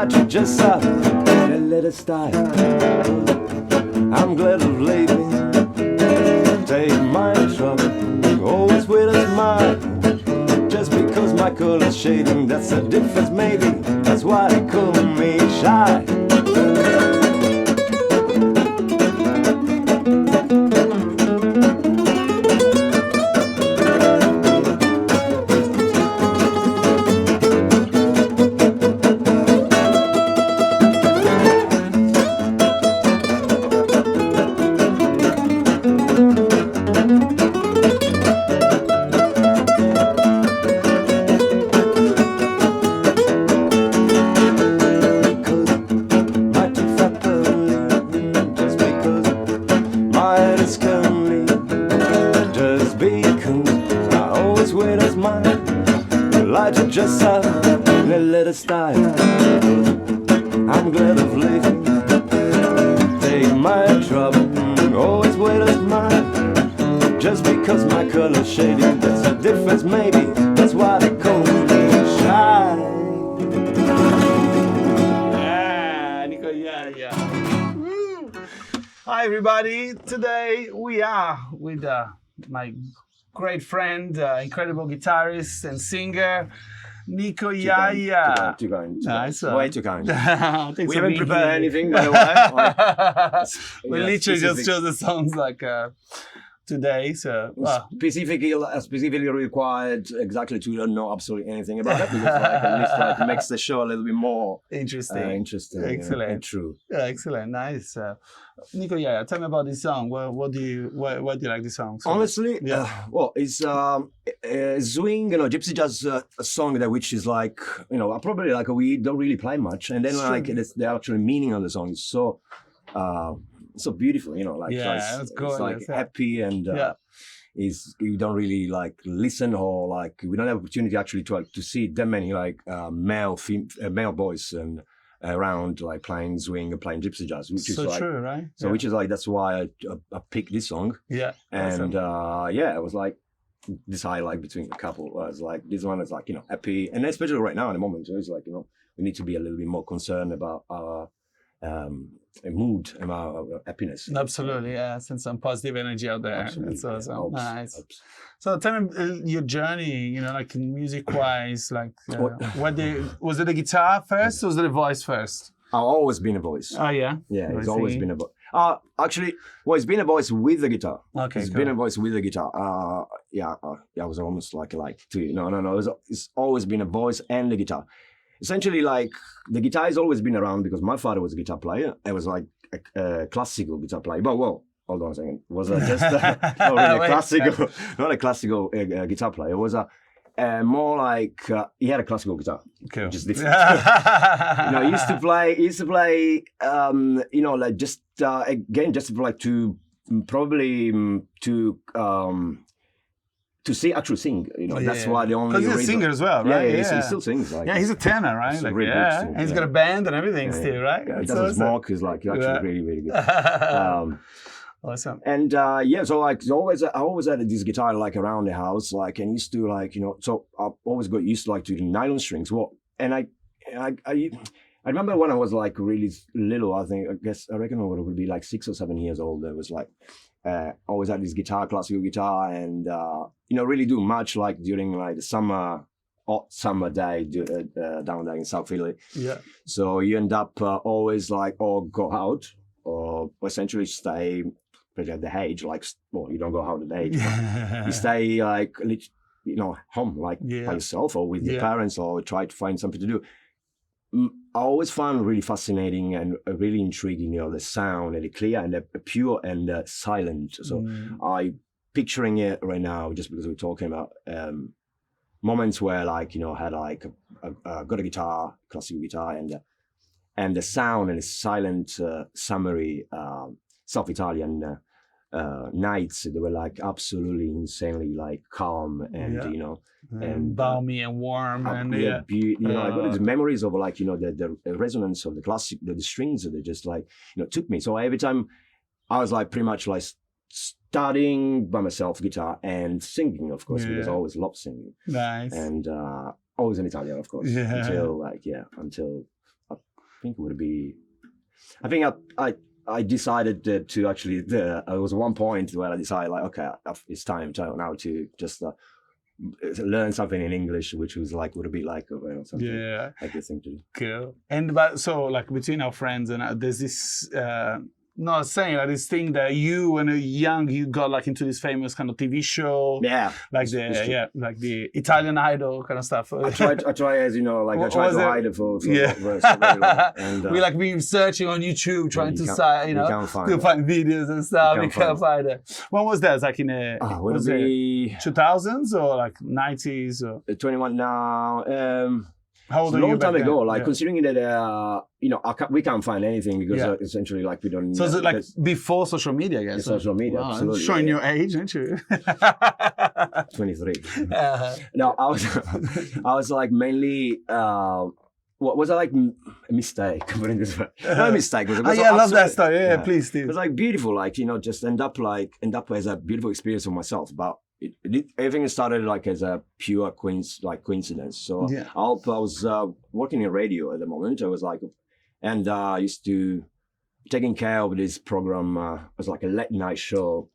Light you just up and let it start. I'm glad of leaving. Take my trouble, always with a smile. Just because my color's shading, that's a difference maybe. That's why they call me shy. Just up and let it start. I'm glad of living. Take my trouble, always with a smile. Just because my color's shady, that's a difference maybe. That's why they call me shy. Yeah, Nico Iaia. Hi everybody. Today we are with my great friend, incredible guitarist and singer, Nico Iaia. Too kind. Nice. Way too kind. We haven't prepared anything, by the way. We literally just chose the songs like today. So specifically required exactly to know absolutely anything about it, because at least it makes the show a little bit more interesting. Excellent. And true. Yeah, excellent. Nice. Nico, tell me about this song. Why do you like this song? So, honestly, it's swing, gypsy jazz, a song which is like, probably like we don't really play much, and then the actual meaning of the song is so beautiful, that's it's like happy, and you don't really like listen, or like we don't have opportunity actually to see that many like male boys and around like playing swing and playing gypsy jazz, which is so like true, right? So which is like, that's why I picked this song. Yeah, and awesome. It was like this highlight between a couple. I was like, this one is like happy, and especially right now in the moment, so it's like we need to be a little bit more concerned about our mood and our happiness. Absolutely, send some positive energy out there. Absolutely. That's awesome. Helps, nice. helps. So tell me your journey, like music-wise, like was it the guitar first or was it the voice first? I've always been a voice. Oh yeah? Yeah, it's always been a voice. Actually, it's been a voice with the guitar. Okay, It's been a voice with the guitar. I was almost like two. No. It's always been a voice and the guitar. Essentially, like, the guitar has always been around because my father was a guitar player. I was like a classical guitar player. But hold on a second. Was just not really classical, not a classical guitar player. It was more like he had a classical guitar, cool. Which is different. He used to play. Like just again, just like to probably to sing, that's why the only. Because he's a singer as well, right? Yeah, he still sings. Like, he's a tenor, right? Like, really good and he's got a band and everything still, right? Yeah, he doesn't smoke. He's like actually really, really good. Awesome. And so like I always had this guitar like around the house, like, and used to like so I always got used to like to the nylon strings. And I remember when I was like really little. I reckon I would be like 6 or 7 years old. There was like. Always had this classical guitar, and really do much like during like the hot summer day down there in South Philly. Yeah. So you end up always like or go out or essentially stay at the age like you don't go out at the age. You stay like home like by yourself or with your parents, or try to find something to do. I always found really fascinating and really intriguing, the sound and the clear and the pure and the silent. So I picturing it right now, just because we're talking about moments where like, had like got a guitar, classical guitar, and the sound and the silent, summery, South Italian nights. They were like absolutely insanely like calm and and balmy and warm and I got these memories of like the resonance of the classic, the strings that just like took me. So every time I was like pretty much like studying by myself guitar and singing, of course, because I always loved singing. Nice. And always in Italian, of course, until think it would be. I think I decided to actually. There was one point where I decided like, okay, it's time now to just learn something in English, which was like would be like something like this thing to do. Cool. And but so like between our friends and there's this. No, saying like this thing that you, when you're young, you got like into this famous kind of TV show, like the Italian Idol kind of stuff. I try as you know, like I tried to hide it for very long. And, we like been searching on YouTube trying to find videos and stuff. You can't find it. When was that? Like in was it 2000s or like 90s or 21 now. How old are you? A long time ago, like considering that we can't find anything because essentially like we don't. So is it like before social media? I guess social media, absolutely. Showing your age, aren't you? 23. No, I was like mainly. What was it like a mistake? Putting this way, not a mistake. It was I love that story. Yeah, please, Steve. It was like beautiful, like just end up as a beautiful experience for myself. But everything started like as a pure coincidence. So I was working in radio at the moment. I was like, and I used to taking care of this program. It was like a late night show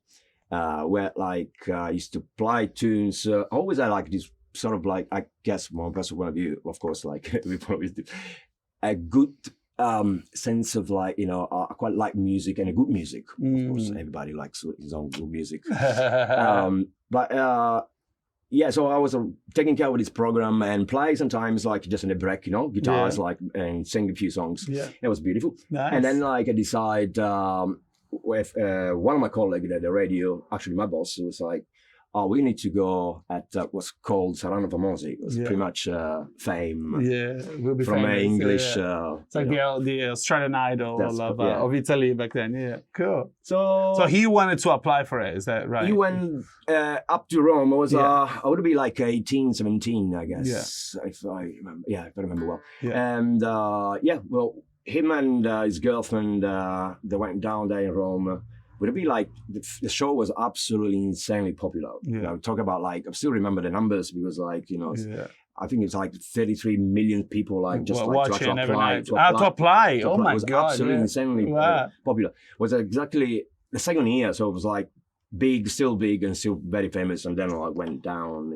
where like I used to play tunes. Always I like this sort of like, I guess from a personal point of view, of course, like we probably do, a good sense of like, I quite like music and a good music. Of course, everybody likes his own good music. So I was taking care of this program and play sometimes like just in a break, guitars and sing a few songs. Yeah. It was beautiful. Nice. And then like I decide with one of my colleagues at the radio, actually my boss, was like, oh, we need to go at what's called Saranno Famosi. It was pretty much fame. Yeah, we'll be from famous. English. It's like the Australian Idol of Italy back then. Yeah, cool. So he wanted to apply for it. Is that right? He went up to Rome. It was I would be like 18, 17, I guess, if I remember. Yeah, if I remember well. Yeah. And well, him and his girlfriend, they went down there in Rome. Would it be like the show was absolutely insanely popular? Talk about like I still remember the numbers because like I think it's like 33 million people like just like watching every night. To apply. Oh my god! It was absolutely insanely popular. It was exactly the second year, so it was like big, still big, and still very famous, and then like went down.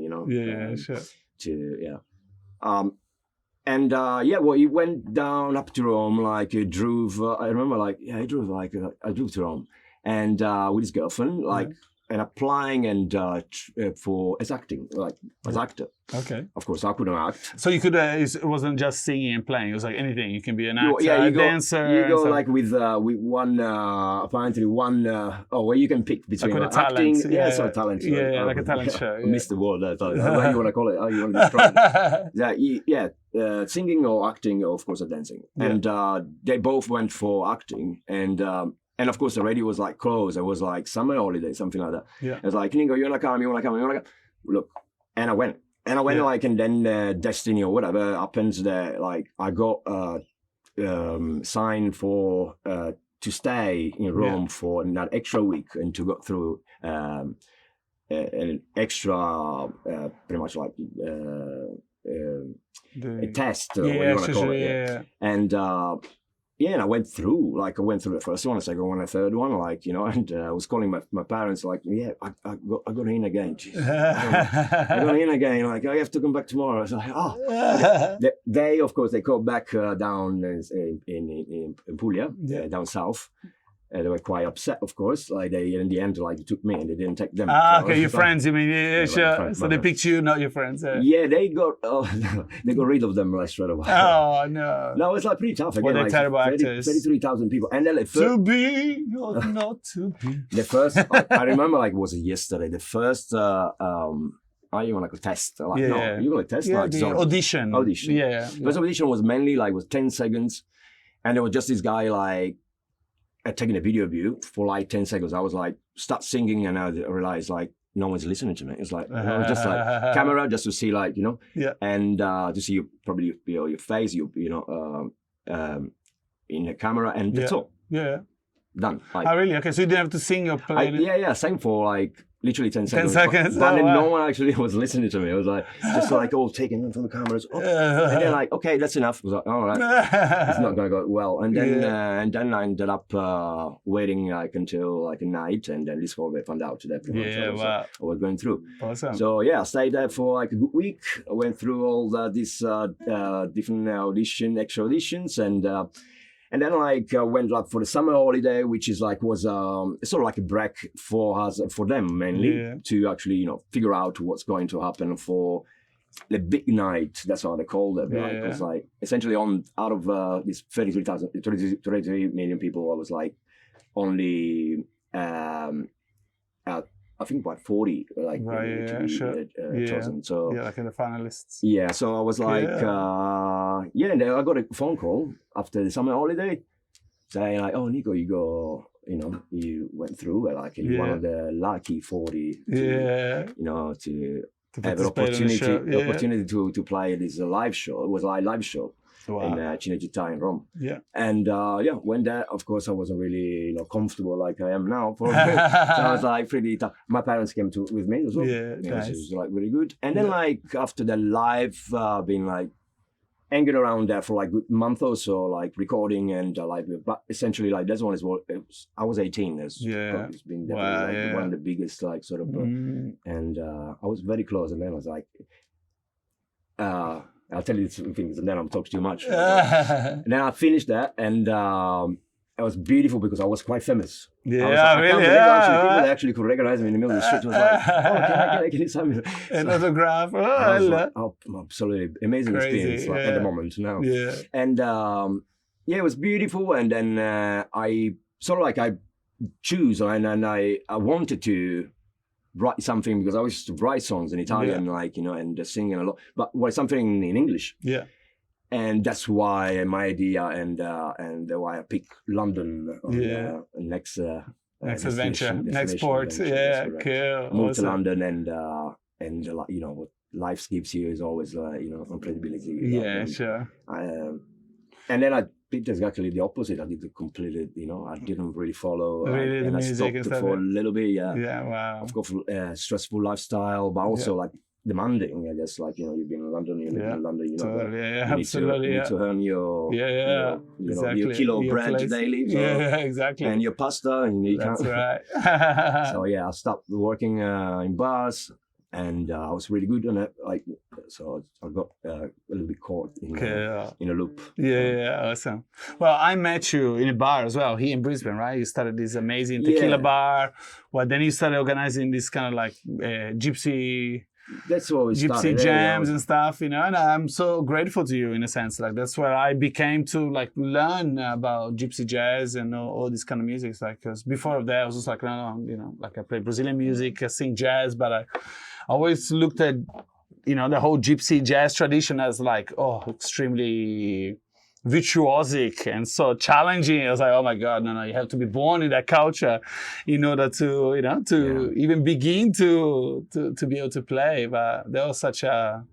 Well, he went down up to Rome, like he drove. I remember, like I drove to Rome. And with his girlfriend, and applying and as acting, like as actor. Okay. Of course, I couldn't act. So you could. It wasn't just singing and playing. It was like anything. You can be an actor, a dancer. You go like with one apparently one. Where you can pick between like acting. Sort of talent. Yeah, like a talent show. I missed the word there. How you want to call it? How you want to describe it? Singing or acting, or of course, dancing. Yeah. And they both went for acting, and of course, the radio was like closed. It was like summer holiday, something like that. Yeah. It was like, Nico, you wanna come? Look, and I went. Like, and then destiny or whatever happens there. Like, I got signed for to stay in Rome for that extra week and to go through an extra, pretty much like a test, or whatever you want to call it. Yeah. And and I went through the first one, the second one, the third one, and I was calling my parents, like, I got in again. I got in again, like, I have to come back tomorrow. I was like, they, of course, they called back down in Puglia, down south. They were quite upset, of course. Like they, in the end, like they took me and they didn't take them. Okay, your friends. You mean? Yeah, sure. So they picked you, not your friends. Yeah, they got rid of them straight away. Oh no! No, it's like pretty tough. Again, they're terrible actors. 33,000 people, and then to be or not to be. The first, I remember, like it was yesterday. The first. You want to test? Like, no, you want to test? Yeah, the audition. Yeah. First audition was mainly like was 10 seconds, and there was just this guy like. Taking a video of you for like 10 seconds. I was like, start singing, and I realized like no one's listening to me. It's like I was just like camera just to see like and to see probably your face, in the camera, and that's all. Yeah. Done. Like, really? Okay, so you didn't have to sing or play? I sang for like literally 10 seconds. 10 seconds. But then wow. no one actually was listening to me. It was like, just like, all taking in from the cameras. Oh. And they're like, okay, that's enough. I was like, all right, it's not going to go well. And then I ended up waiting like until like a night, and then this whole found out that I was going through. Awesome. So yeah, I stayed there for like a good week. I went through all these different extra auditions, and then like went like for the summer holiday, which is like was sort of like a break for them mainly to actually figure out what's going to happen for the big night. That's how they called it. Like, it was like essentially out of these 33 million people, I was like only I think about 40 like chosen. So like in the finalists. Yeah, so I was like and then I got a phone call after the summer holiday saying like, oh Nico, you went through like you're one of the lucky 40 to have an opportunity to play this live show. It was a live show. Wow. In Cinecittà in Rome. Yeah. And when that, of course, I wasn't really comfortable like I am now. So I was like pretty tough. My parents came with me as well. Yeah, nice. So it was like really good. And then like after the live, been like hanging around there for like a good month or so, like recording and but essentially like that's one is what I was 18. It's been definitely one of the biggest like sort of, and I was very close. And then I was like, I'll tell you some things, and then I'm talking too much. And then I finished that, and it was beautiful because I was quite famous. Yeah, really. People actually could recognize me in the middle of the street. It was like, oh, can you sign me an autograph? Absolutely amazing experience at the moment now. Yeah, and it was beautiful. And then I sort of like I choose, and I wanted to write something because I used to write songs in Italian, and sing a lot, but something in English. Yeah, and that's why my idea and why I picked London. Next adventure, next port. Yeah, cool. Moved to London, and what life gives you is always unpredictability. Yeah, sure. And then I did exactly the opposite. I did the completely, I didn't really follow. Really, and the I music stopped for a little bit. Yeah. Yeah. Wow. Of course, stressful lifestyle, but also like demanding. I guess like you've been in London, you live in London. Absolutely. You need to earn your exactly. your kilo of bread daily. So, exactly. And your pasta, and you That's can't. Right. So I stopped working in bars. And I was really good on it, so I got a little bit caught in a loop. Yeah, awesome. Well, I met you in a bar as well, here in Brisbane, right? You started this amazing tequila bar. Well, then you started organizing this kind of like gypsy. That's what we started. Gypsy jams and stuff, and I'm so grateful to you in a sense. Like that's where I became to like learn about gypsy jazz and all this kind of music. Like, because before that I was just like, no, like I play Brazilian music, I sing jazz, but I always looked at, the whole gypsy jazz tradition as like, extremely virtuosic and so challenging. I was like, oh my God, no, you have to be born in that culture in order to, even begin to be able to play. But that was such a,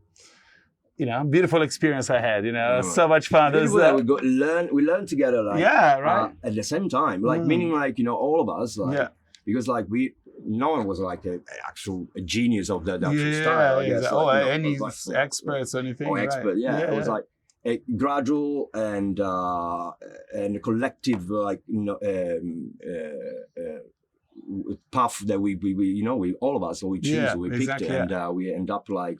beautiful experience I had, so much fun. We learned together, like, at the same time, like, meaning like, all of us, like, because like no one was like an actual genius of the actual style, I guess. Exactly. Like, any experts or anything. Or expert, it was like a gradual and a collective, like, path that we all of us, we choose, we picked it, and we end up like,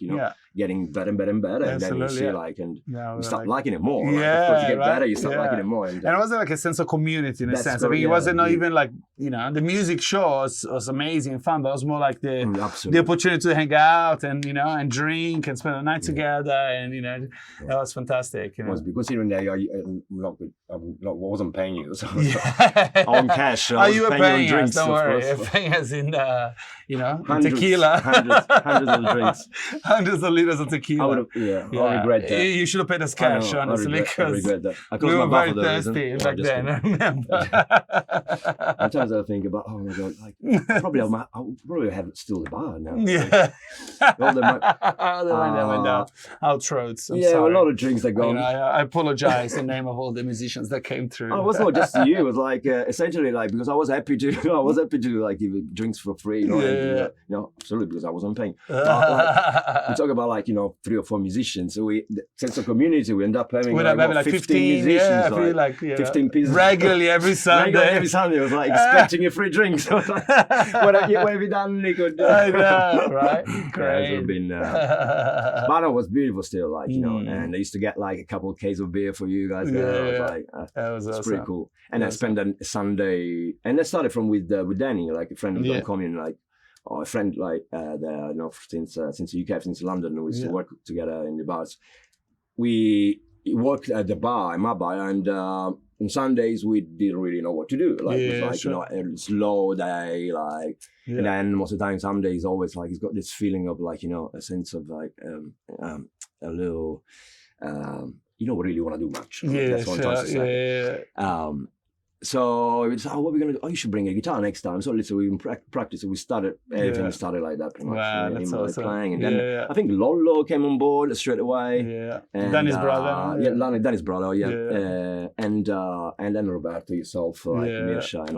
getting better and better and better. Absolutely, and then you see like, and you start liking it more. Like, of course, you get better, you start liking it more. And it wasn't like a sense of community in a sense. I mean, it wasn't not even like, the music show was amazing and fun, but it was more like the opportunity to hang out and, and drink and spend the night together. And, that was fantastic. It was because even there, I wasn't paying you. So on cash. You were paying drinks, don't worry. You're paying us in, tequila. Hundreds of drinks. Hundreds of liters of tequila. I regret that. You should have paid us cash, honestly, because we were very thirsty back then. I remember. Sometimes I think about, oh my God, like I'll probably have still the bar now. Yeah. They went down our throats. I'm sorry. A lot of drinks are gone. I apologize in the name of all the musicians that came through. It was not just to you. It was like essentially like because I was happy to happy to like give drinks for free, you know, and, you know, absolutely, because I wasn't paying. But, we talk about like, you know, 3 or 4 musicians. So the sense of community, we end up having like 15 musicians, like 15 pieces. Regularly every Sunday. Every Sunday, I was like expecting a free drink. So I was like, what have you done, Nico? I know, right? Great. Yeah, been, but it was beautiful still, like, you know, and I used to get like a couple of cases of beer for you guys. That was awesome. Pretty cool. And I spent a Sunday, and I started from with Danny, like a friend of the commune, like, or a friend like that I know since the UK, since London. We used to work together in the bars. We worked at the bar, in my bar, and on Sundays we didn't really know what to do. Like it was like you know, a slow day, like, and then most of the time, some days always like it's got this feeling of like, you know, a sense of like a little. You don't really want to do much. That's what I'm trying to say. So it's what are we gonna do? Oh, you should bring a guitar next time. So literally we practice. We started everything started like that pretty much. Wow, that's awesome. Playing, and then I think Lolo came on board straight away. Yeah, and, Danny's brother. Danny's brother. And then Roberto, yourself, like Mirsha, and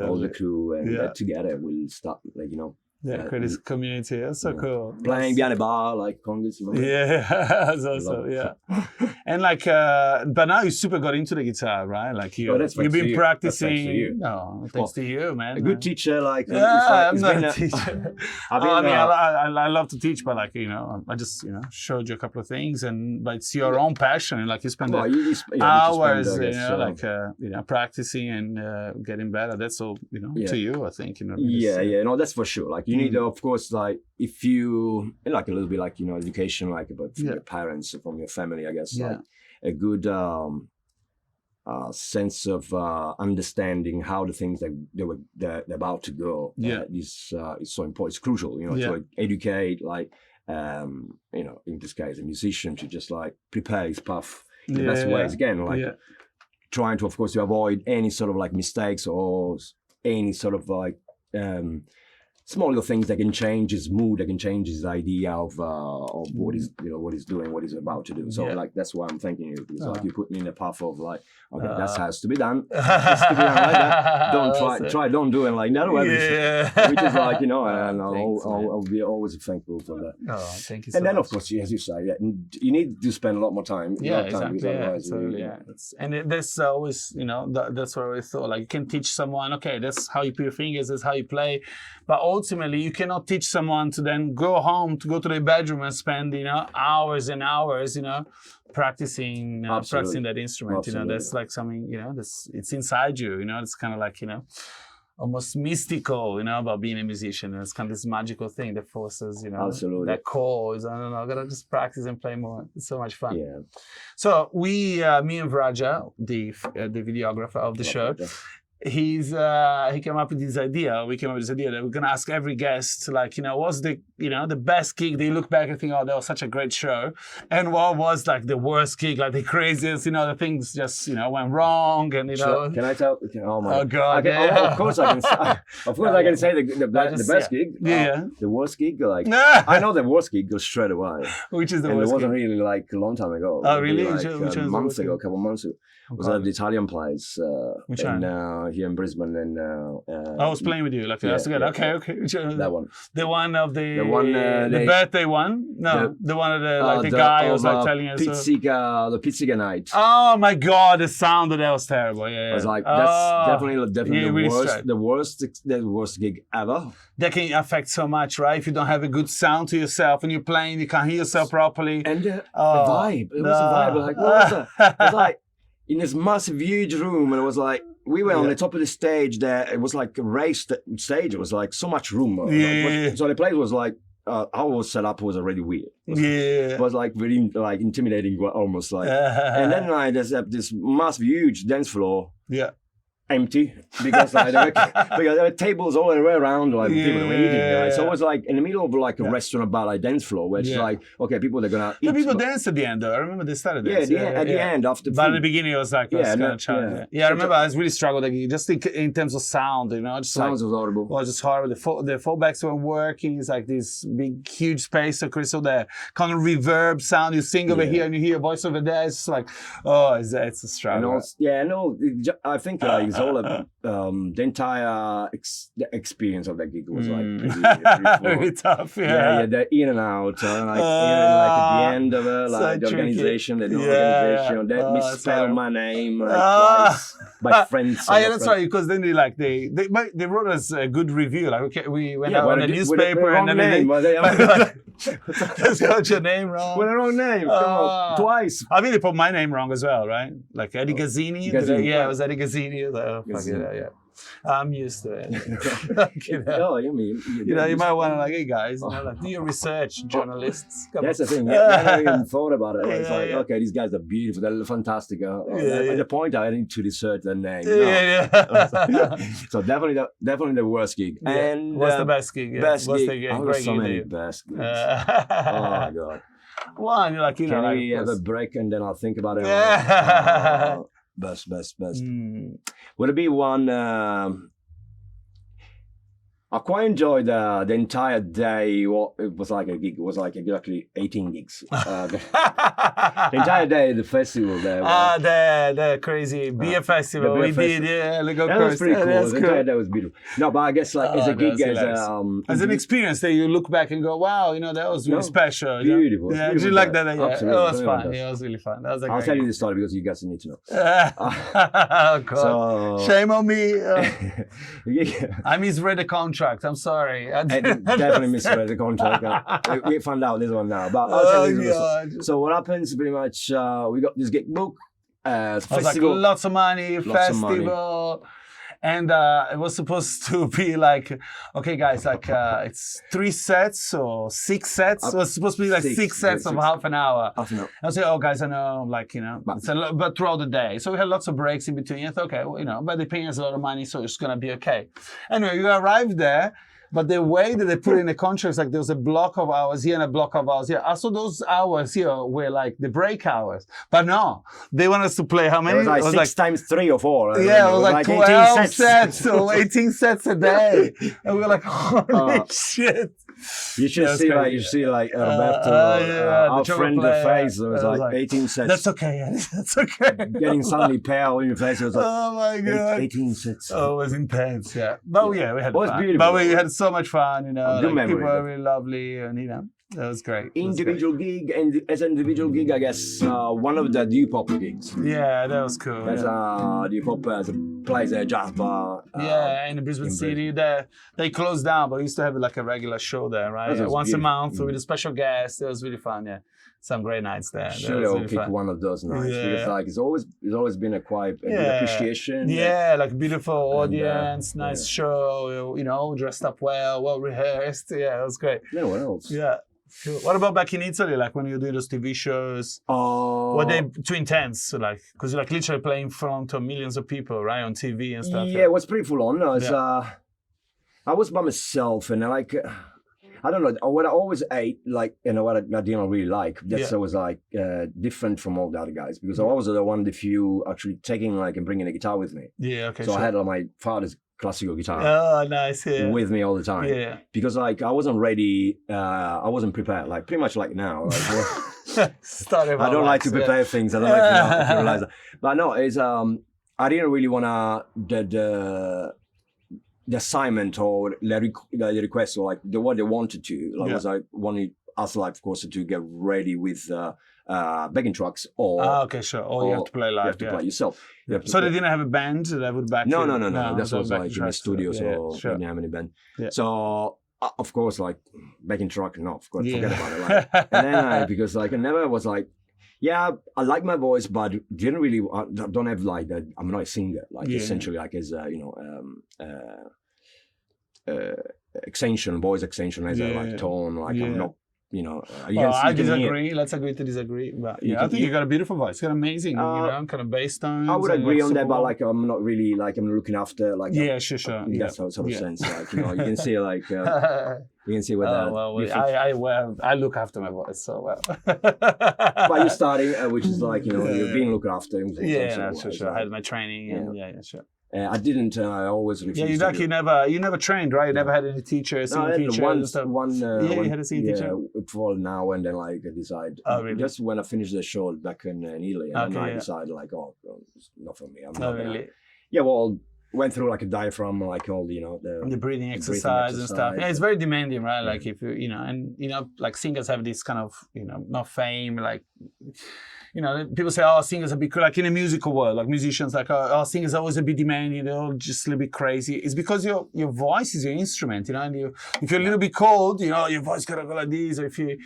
all the crew, and together we'll start like, you know. Create this community. That's so cool. Playing behind a bar, like congas. That's awesome. And like, but now you super got into the guitar, right? Like you've been practicing. Thanks to you, man. A good teacher, like. I'm not a teacher. I love to teach, but like, you know, I just, you know, showed you a couple of things, but it's your own passion, and like you spend hours, like, you know, practicing and getting better. That's all, you know, to you, I think. You know. No, that's for sure. Like. You need, of course, like if you like a little bit like, you know, education, like about from your parents, from your family, I guess, like a good sense of understanding how the things that they're about to go is so important. It's crucial, you know, to educate, like, you know, in this case, a musician to just like prepare his path in the best ways. Again, like trying to, of course, to avoid any sort of like mistakes or any sort of like small little things that can change his mood, that can change his idea of what he's, you know, what he's doing, what he's about to do. So like that's why I'm thanking you, because like you put me in the path of like, okay, that has to be done. It has to be done like that. Don't do it like that. Which is like, you know, and I'll be always thankful for that. Oh, thank you so much. And then of course, as you say, you need to spend a lot more time. Exactly. And that's always, you know, that's what I always thought. Like you can teach someone, okay, that's how you put your fingers, that's how you play, but ultimately you cannot teach someone to then go home, to go to their bedroom and spend, you know, hours and hours, you know, practicing that instrument. You know, that's like something, you know, it's inside you, you know, it's kind of like, you know, almost mystical, you know, about being a musician. It's kind of this magical thing that forces, you know, that chords. I don't know, I gotta just practice and play more. It's so much fun. Yeah. So me and Vraja, the videographer of the show, he came up with this idea. We came up with this idea that we're gonna ask every guest, like, you know, what's the best gig? They look back and think, oh, that was such a great show, and what was like the worst gig, like the craziest, you know, the things just, you know, went wrong, and you know. Can I tell? Oh my! Oh God! Of course I can. Of course I can say the best gig. The worst gig, like I know the worst gig goes straight away. Which is the worst? And it wasn't really like a long time ago. Oh really? Like, a couple of months ago. Was at the Italian place. Which one? Here in Brisbane, and I was playing with you, like that's good. Okay. That one. The one of the birthday one. No, the one of the guy was like telling us. The Pizzica night. Oh my God, the sound of that was terrible. Yeah. I was like, that's definitely the worst gig ever. That can affect so much, right? If you don't have a good sound to yourself and you're playing, you can't hear yourself properly. And the vibe. It was a vibe. Like, what was that? It was like in this massive, huge room, and it was like we were on the top of the stage. There, it was like a raised stage. It was like so much room. So the place was like how it was set up was already weird. It was like very like intimidating, almost like. And then like there's this massive, huge dance floor. Yeah. Empty because like, there were tables all the way around, like people were eating. Right? So it was like in the middle of like a restaurant bar, like dance floor, where it's like, okay, people are gonna eat. The people danced at the end though. I remember they started dancing. At the end after. But at the beginning it was like kind of challenging. I remember I was really struggled just in terms of sound, you know. Just sounds was horrible. It was just horrible. The fallbacks weren't working. It's like this big, huge space, so crystal there, kind of reverb sound. You sing over here and you hear a voice over there. It's just like, it's a struggle. I think it's all the entire experience of that gig was like pretty very tough. Yeah, the in and out, like at the end of it, like the organization, the organization, they misspelled my name twice by friends. Yeah, that's right. Because then they wrote us a good review. Like, okay, we went out on the newspaper and everything. Just got your name wrong. With the wrong name, twice. I mean, they put my name wrong as well, right? Like Eddie Gazani. Yeah, it was Eddie Gazani. I was like, oh, fuck it, yeah. I'm used to it. You might want to like, hey guys, do your research, journalists. That's the thing. I never even thought about it. It's like, okay, these guys are beautiful. They're fantastic. At the point, I need to research their name. So definitely the worst gig. Yeah. And what's the best gig? Best what's gig. The Oh, great so gig many best gigs. Oh my god. One, you're like, Can we have a break and then I'll think about it? Best. Would it be one? I quite enjoyed the entire day. It was like a gig. It was like exactly 18 gigs. The entire day, the festival there. The crazy beer festival we did. Yeah, that was pretty cool. The entire day was beautiful. No, but I guess like as a gig, as an experience that you look back and go, wow, that was really special. Beautiful. Yeah, did you like that? Yeah, absolutely. It was fun. Yeah, it was really fun. That was I'll tell you the story because you guys need to know. Oh God! Shame on me. I misread the contract. I'm sorry. I definitely misread the contract. We found out this one now. But I'll tell you so what happens pretty much, we got this gig book. Festival. Like lots of money, festival. And it was supposed to be like, okay, guys, like it's 3 sets or 6 sets. It was supposed to be like six sets of half an hour. And I say, oh, guys, I know, like, it's a lot, but throughout the day. So we had lots of breaks in between. I thought, okay, well, but they're paying us a lot of money, so it's going to be okay. Anyway, you arrived there. But the way that they put in the contracts, like there was a block of hours here and a block of hours here. Also, those hours here were like the break hours. But no, they want us to play how many? It was like 6 times 3 or 4. Yeah, it was like 12 sets or 18 sets a day. And we were like, holy shit. You should see like Roberto, our friend, the face. It was like 18 sets. That's okay, yeah. That's okay. Getting suddenly pale in your face. It was like, oh my God. 18 sets. Oh, it was intense, yeah. But yeah, we had fun. It was beautiful. But we had so much fun, Like, people were really lovely, and that was great. Individual gig, and as an individual gig, I guess one of the Dupop gigs. Yeah, that was cool. There's Dupop plays a jazz bar. In the Brisbane City. They closed down, but we used to have like a regular show there, right? Once a month with a special guest. It was really fun. Yeah, some great nights there. Sure, I'll pick one of those nights because like it's always been a quite good appreciation. Yeah, like beautiful audience, nice show. Dressed up well rehearsed. Yeah, it was great. Yeah, what else? Yeah. Cool. What about back in Italy? Like when you do those TV shows, were they too intense? So like, because you're like literally playing in front of millions of people, right, on TV and stuff. Yeah, it was pretty full on. I was by myself, and I don't know what I always ate. Like what I didn't really like. That was like different from all the other guys because I was the one of the few actually taking like and bringing a guitar with me. Yeah, okay. So I had my father's classical guitar with me all the time because like I wasn't ready, I wasn't prepared, like pretty much like now, like, I don't like to prepare things. I don't like to realize that. But no, it's I didn't really want the assignment or the request or like what they wanted to was I wanted us like of course to get ready with backing tracks or you have to play live. You have to play yourself. So they didn't have a band that would back no. That was like in the studios or we didn't have any band. So of course like backing track, no, of course forget about it. Like, and then because like I never was like, I like my voice, but didn't really don't have like that. I'm not a singer, like essentially like as extension, voice extension as a like tone, like I'm not. I disagree. Let's agree to disagree. But I think you got a beautiful voice. You got amazing, kind of bass tones. I would agree on that, but like I'm not really like I'm looking after like. Sure. In that sort of sense, like you can see like you can see what that. I look after my voice so well. But you're starting, which is like you're being looked after. Sure. I had my training, and sure. I didn't. I always refused. You never trained, right? You never had any teachers, teacher. You had a singing teacher. For now and then, like I decided. Really? Just when I finished the show back in Ely, and I decided like, it's not for me. I'm not really. Yeah, well, went through like a diaphragm, like all the breathing exercise and stuff. Yeah, it's very demanding, right? Like if like singers have this kind of not fame, like people say, oh, singers are a bit like in a musical world, like musicians, like oh, singers are always a bit demanding, they're just a little bit crazy. It's because your voice is your instrument, and if you're a little bit cold, your voice gotta go like this, or if you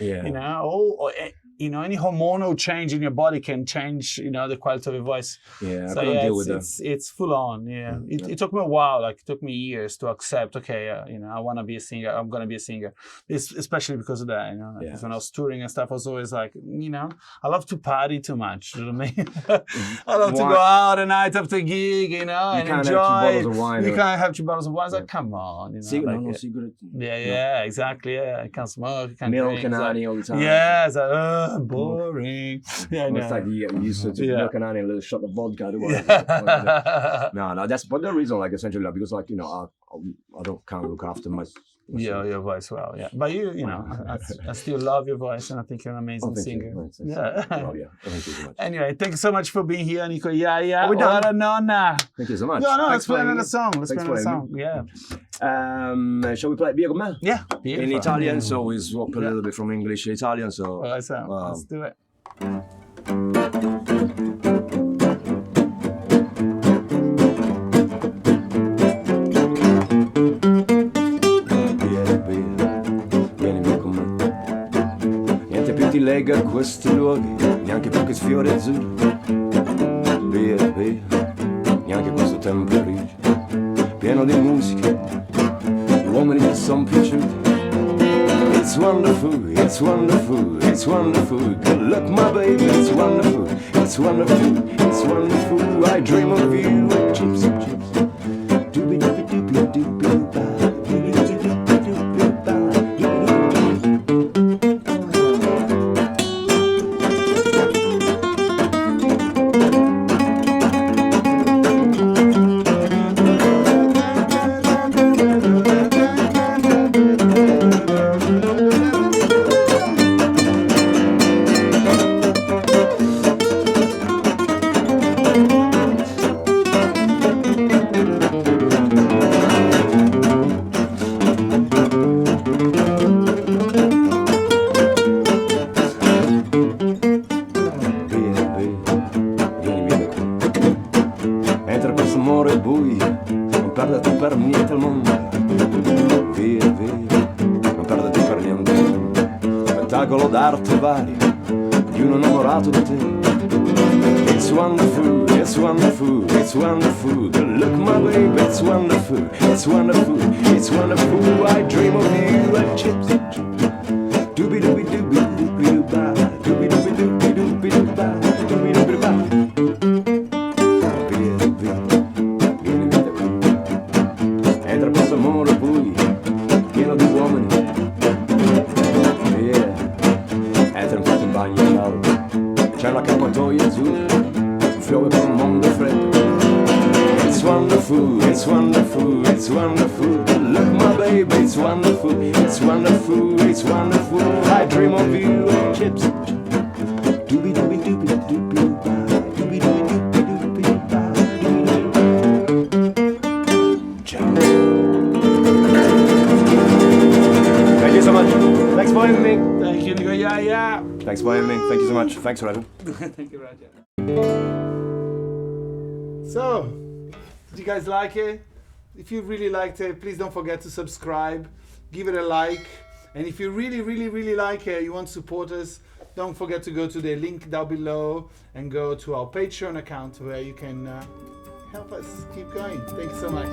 any hormonal change in your body can change, the quality of your voice. Yeah, so I couldn't deal with that. It's full on. Yeah, it took me a while. Like it took me years to accept. Okay, I want to be a singer. I'm gonna be a singer. Especially because of that. Like when I was touring and stuff, I was always like, I love to party too much. You know what I mean? I love to go out a night after gig, and enjoy. You can't have 2 bottles of wine. It's like, come on, cigarette. Yeah, exactly. Yeah, I can't smoke. I can't milk drink. and honey all the time. Yeah, it's like, boring. Yeah, it's like you get used to milk and honey, a little shot of vodka. No, that's but the reason, like essentially, because like I can't look after myself. Your voice well, yeah. But I still love your voice, and I think you're an amazing singer. Yeah. Oh yeah, thank you so much. Anyway, thank you so much for being here, Nico Iaia. We're done. Nonna. Thank you so much. No, let's play another song. Yeah. Shall we play Via con me? Yeah. In Italian, so we swap a little bit from English to Italian. So let's do it. Ti lega a questi luoghi, neanche più che sfiori azzurri. Via, via, neanche questo tempo grigio, pieno di musica, uomini che son piaciuti. It's wonderful, it's wonderful, it's wonderful. Good luck, my baby, it's wonderful, it's wonderful, it's wonderful. I dream of you with gypsy, gypsy. Doobie doobie doobie doobie ba. D'arte varie di un innamorato di te. It's wonderful, it's wonderful, it's wonderful. Good look, my baby, it's wonderful, it's wonderful, it's wonderful. I dream of you and chips. Doobie doobie doobie doobie doobie doobie doobie doobie doobie doobie doobie doobie doobie. Vieni via da qui. Entra questo amore poi pieno di uomini. C'è una accappatoia azzurra, un fiore per un mondo freddo. It's wonderful, it's wonderful, it's wonderful. Look, my baby, it's wonderful, it's wonderful, it's wonderful. I dream of you and chips. Doobie doobie doobie doobie ba, doobie doobie doobie doobie ba, ciao. Thank you so much. Thanks for having me. Thank you, Nico Iaia. Thanks for having me. Thank you so much. Thanks, Raja. Thank you, Raja. So, did you guys like it? If you really liked it, please don't forget to subscribe, give it a like, and if you really like it, you want to support us, don't forget to go to the link down below and go to our Patreon account where you can help us keep going. Thank you so much.